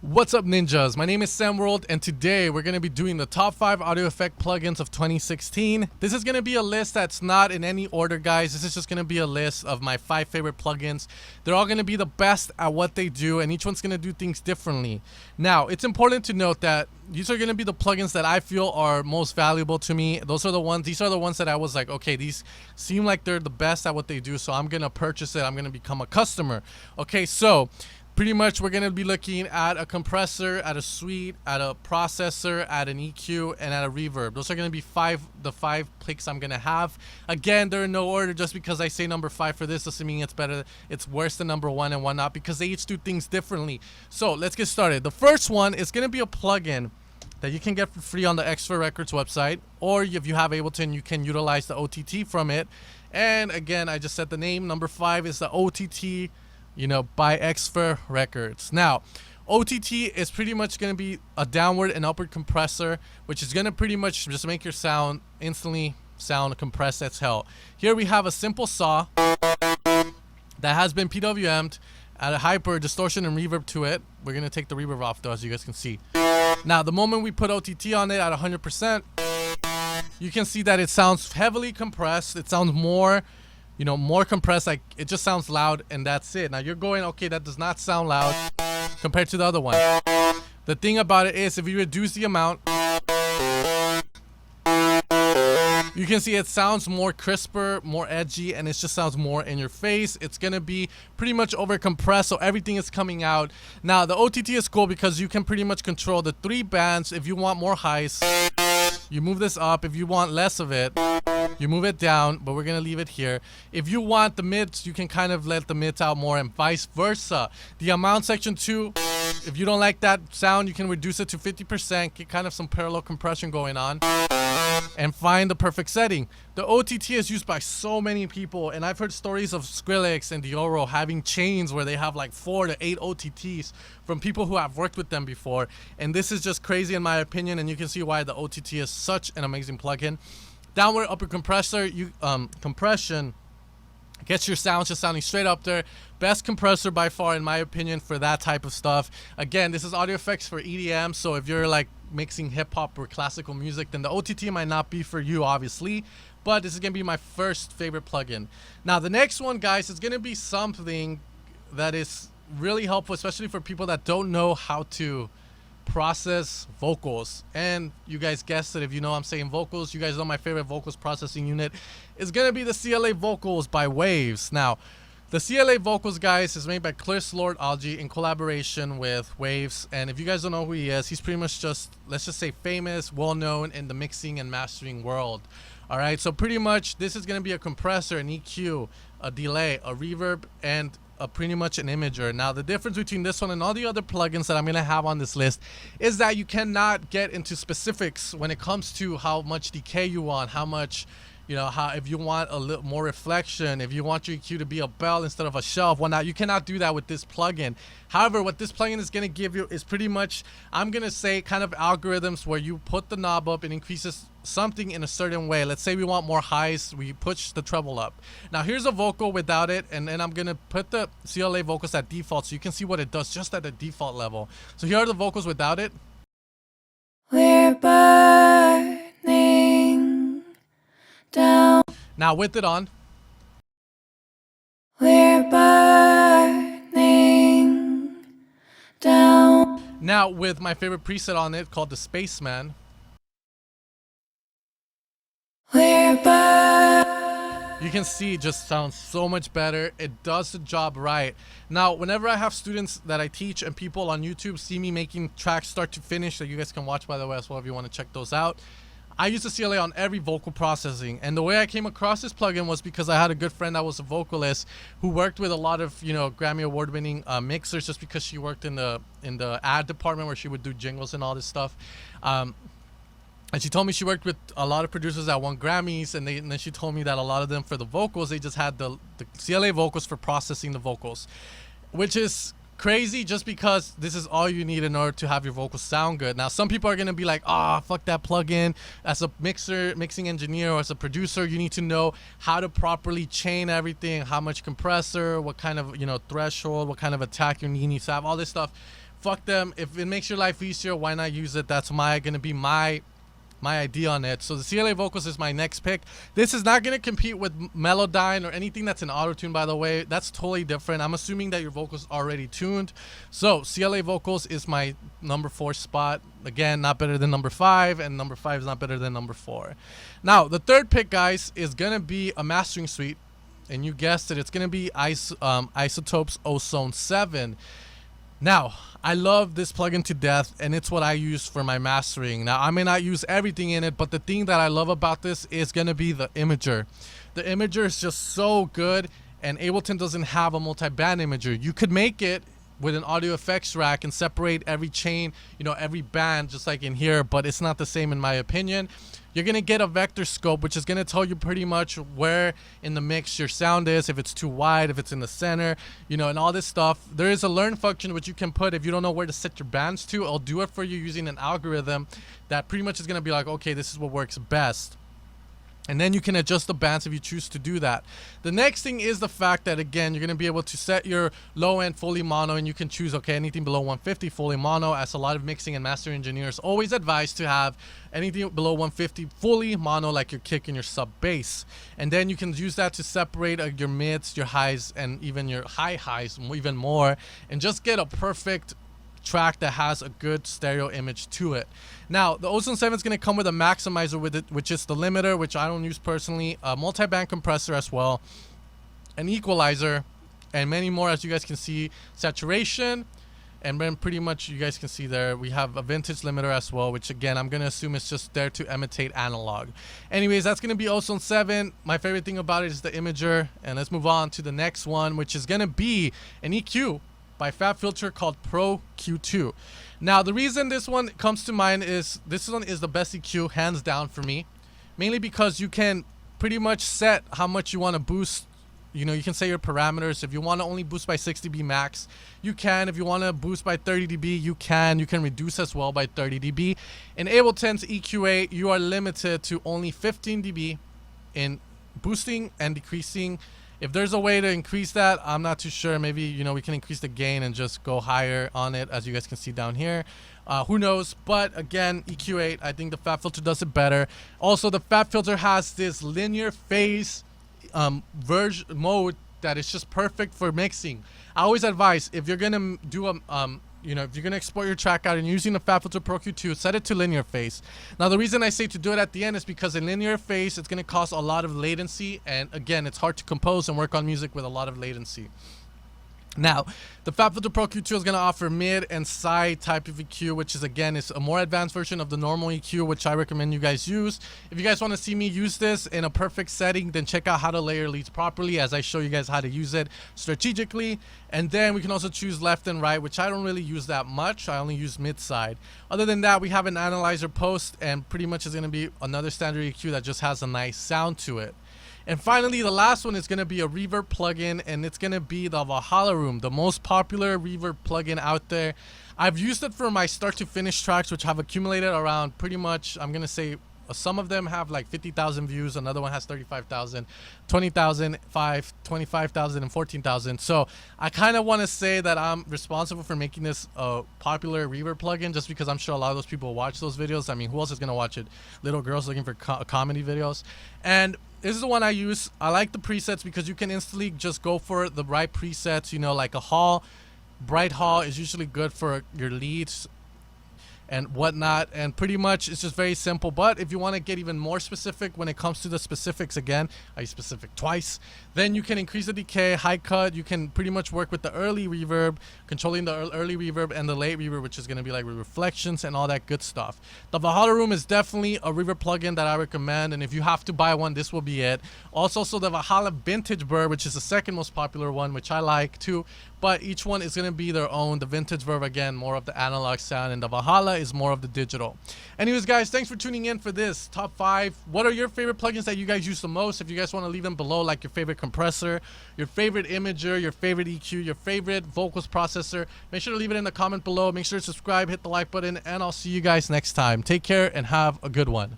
What's up, ninjas? My name is Sam World, and today we're going to be doing the top 5 audio effect plugins of 2016. This is going to be a list that's not in any order, guys. This is just going to be a list of my 5 favorite plugins. They're all going to be the best at what they do, and each one's going to do things differently. Now, it's important to note that these are going to be the plugins that I feel are most valuable to me. These are the ones that I was like, okay, these seem like they're the best at what they do, so I'm going to purchase it. I'm going to become a customer. Okay, so pretty much we're going to be looking at a compressor, at a suite, at a processor, at an EQ, and at a reverb. Those are going to be the five picks I'm going to have. Again, they're in no order. Just because I say number 5 for this doesn't mean it's worse than number 1 and whatnot, because they each do things differently. So let's get started. The first one is going to be a plugin that you can get for free on the Extra Records website, or if you have Ableton, you can utilize the OTT from it. And again, I just said the name. Number 5 is the OTT, by Extra Records. Now, OTT is pretty much going to be a downward and upward compressor, which is going to pretty much just make your sound instantly sound compressed as hell. Here we have a simple saw that has been PWM'd, at a hyper distortion and reverb to it. We're going to take the reverb off though, as you guys can see. Now, the moment we put OTT on it at 100%, you can see that it sounds heavily compressed. It sounds more compressed. Like, it just sounds loud, and that's it. Now you're going, okay, that does not sound loud compared to the other one. The thing about it is, if you reduce the amount, you can see it sounds more crisper, more edgy, and it just sounds more in your face. It's gonna be pretty much over compressed, so everything is coming out. Now, the OTT is cool because you can pretty much control the 3 bands. If you want more highs, you move this up. If you want less of it, you move it down, but we're gonna leave it here. If you want the mids, you can kind of let the mids out more, and vice versa. The amount section too, if you don't like that sound, you can reduce it to 50%, get kind of some parallel compression going on, and find the perfect setting. The OTT is used by so many people, and I've heard stories of Skrillex and Dioro having chains where they have like 4 to 8 OTTs from people who have worked with them before, and this is just crazy in my opinion, and you can see why the OTT is such an amazing plugin. Downward upper compressor, compression gets your sound just sounding straight up there. Best compressor by far in my opinion for that type of stuff. Again, this is audio effects for EDM, so if you're like mixing hip-hop or classical music, then the OTT might not be for you, obviously, but this is gonna be my first favorite plugin. Now, the next one, guys, is gonna be something that is really helpful, especially for people that don't know how to process vocals. And you guys guessed it, if you know I'm saying vocals, you guys know my favorite vocals processing unit is gonna be the CLA Vocals by Waves. Now, the CLA Vocals, guys, is made by Chris Lord Algie in collaboration with Waves, and if you guys don't know who he is, he's pretty much just, let's just say, famous, well-known in the mixing and mastering world. All right, so pretty much this is gonna be a compressor, an EQ, a delay, a reverb, and pretty much an imager. Now, the difference between this one and all the other plugins that I'm gonna have on this list is that you cannot get into specifics when it comes to how much decay you want, how much, if you want a little more reflection, if you want your EQ to be a bell instead of a shelf, whatnot. You cannot do that with this plugin. However, what this plugin is gonna give you is pretty much, I'm gonna say, kind of algorithms where you put the knob up and increases something in a certain way. Let's say we want more highs, we push the treble up. Now, here's a vocal without it, and then I'm gonna put the CLA vocals at default so you can see what it does just at the default level. So here are the vocals without it. We're burning down. Now with it on. We're burning down. Now with my favorite preset on it called the Spaceman. We're You can see it just sounds so much better. It does the job right. Now, whenever I have students that I teach and people on YouTube see me making tracks start to finish that you guys can watch, by the way, as well, if you want to check those out, I use the CLA on every vocal processing. And the way I came across this plugin was because I had a good friend that was a vocalist who worked with a lot of, Grammy award-winning mixers, just because she worked in the ad department where she would do jingles and all this stuff. And she told me she worked with a lot of producers that won Grammys, and then she told me that a lot of them, for the vocals, they just had the CLA vocals for processing the vocals, which is crazy just because this is all you need in order to have your vocals sound good. Now, some people are going to be like, fuck that plugin. As a mixing engineer, or as a producer, you need to know how to properly chain everything, how much compressor, what kind of, threshold, what kind of attack you need to have, all this stuff. fuck them. If it makes your life easier, why not use it? That's gonna be my idea on it. So the CLA Vocals is my next pick. This is not going to compete with Melodyne or anything that's in auto-tune, by the way. That's totally different. I'm assuming that your vocals are already tuned. So CLA Vocals is my number 4 spot. Again, not better than number 5, and number 5 is not better than number 4. Now, the third pick, guys, is going to be a mastering suite. And you guessed it, it's going to be Isotope's Ozone 7. Now, I love this plugin to death, and it's what I use for my mastering. Now, I may not use everything in it, but the thing that I love about this is going to be the imager. The imager is just so good, and Ableton doesn't have a multi-band imager. You could make it with an audio effects rack and separate every chain, every band, just like in here, but it's not the same in my opinion. You're going to get a vector scope, which is going to tell you pretty much where in the mix your sound is, if it's too wide, if it's in the center, and all this stuff. There is a learn function which you can put if you don't know where to set your bands to. I'll do it for you using an algorithm that pretty much is going to be like, okay, this is what works best. And then you can adjust the bands if you choose to do that. The next thing is the fact that, again, you're going to be able to set your low end fully mono, and you can choose, okay, anything below 150 fully mono, as a lot of mixing and master engineers always advise to have anything below 150 fully mono, like your kick and your sub bass. And then you can use that to separate your mids, your highs, and even your high highs even more, and just get a perfect track that has a good stereo image to it. Now, the Ozone 7 is going to come with a maximizer with it, which is the limiter, which I don't use personally, a multi-band compressor as well, an equalizer, and many more, as you guys can see, saturation, and then pretty much you guys can see there we have a vintage limiter as well, which again I'm going to assume is just there to imitate analog. Anyways, that's going to be Ozone 7. My favorite thing about it is the imager, and let's move on to the next one, which is going to be an EQ by Fabfilter called Pro Q2. Now, the reason this one comes to mind is this one is the best EQ hands down for me, mainly because you can pretty much set how much you want to boost. You can say your parameters. If you want to only boost by 6 dB max, you can. If you want to boost by 30 dB, you can. You can reduce as well by 30 dB. In Ableton's EQA, you are limited to only 15 dB in boosting and decreasing. If there's a way to increase that, I'm not too sure. Maybe, we can increase the gain and just go higher on it, as you guys can see down here. Who knows? But again, EQ8, I think the Fabfilter does it better. Also, the Fabfilter has this linear phase version mode that is just perfect for mixing. I always advise, if you're gonna do if you're gonna export your track out and using the Fabfilter Pro Q2, set it to linear phase. Now, the reason I say to do it at the end is because in linear phase, it's gonna cause a lot of latency, and again, it's hard to compose and work on music with a lot of latency. Now, the Fabfilter Pro Q2 is going to offer mid and side type of EQ, which is, again, is a more advanced version of the normal EQ, which I recommend you guys use. If you guys want to see me use this in a perfect setting, then check out how to layer leads properly, as I show you guys how to use it strategically. And then we can also choose left and right, which I don't really use that much. I only use mid side. Other than that, we have an analyzer post, and pretty much is going to be another standard EQ that just has a nice sound to it. And finally, the last one is going to be a reverb plugin, and it's going to be the Valhalla Room, the most popular reverb plugin out there. I've used it for my start to finish tracks, which have accumulated around pretty much, I'm going to say, some of them have like 50,000 views. Another one has 35,000, 20,000, 25,000, and 14,000. So I kind of want to say that I'm responsible for making this a popular reverb plugin, just because I'm sure a lot of those people watch those videos. I mean, who else is going to watch it? Little girls looking for comedy videos. And this is the one I use. I like the presets because you can instantly just go for the right presets, like a hall. Bright hall is usually good for your leads and whatnot, and pretty much it's just very simple. But if you want to get even more specific when it comes to the specifics, again, I use specific twice, then you can increase the decay, high cut. You can pretty much work with the early reverb, controlling the early reverb and the late reverb, which is going to be like reflections and all that good stuff. The Valhalla Room is definitely a reverb plugin that I recommend, and if you have to buy one, this will be it. Also, the Valhalla Vintage Verb, which is the second most popular one, which I like too, but each one is going to be their own. The Vintage Verb, again, more of the analog sound, and the Valhalla is more of the digital. Anyways, guys, thanks for tuning in for this top 5. What are your favorite plugins that you guys use the most? If you guys want to leave them below, like your favorite compressor, your favorite imager, your favorite EQ, your favorite vocals processor, make sure to leave it in the comment below. Make sure to subscribe, hit the like button, and I'll see you guys next time. Take care and have a good one.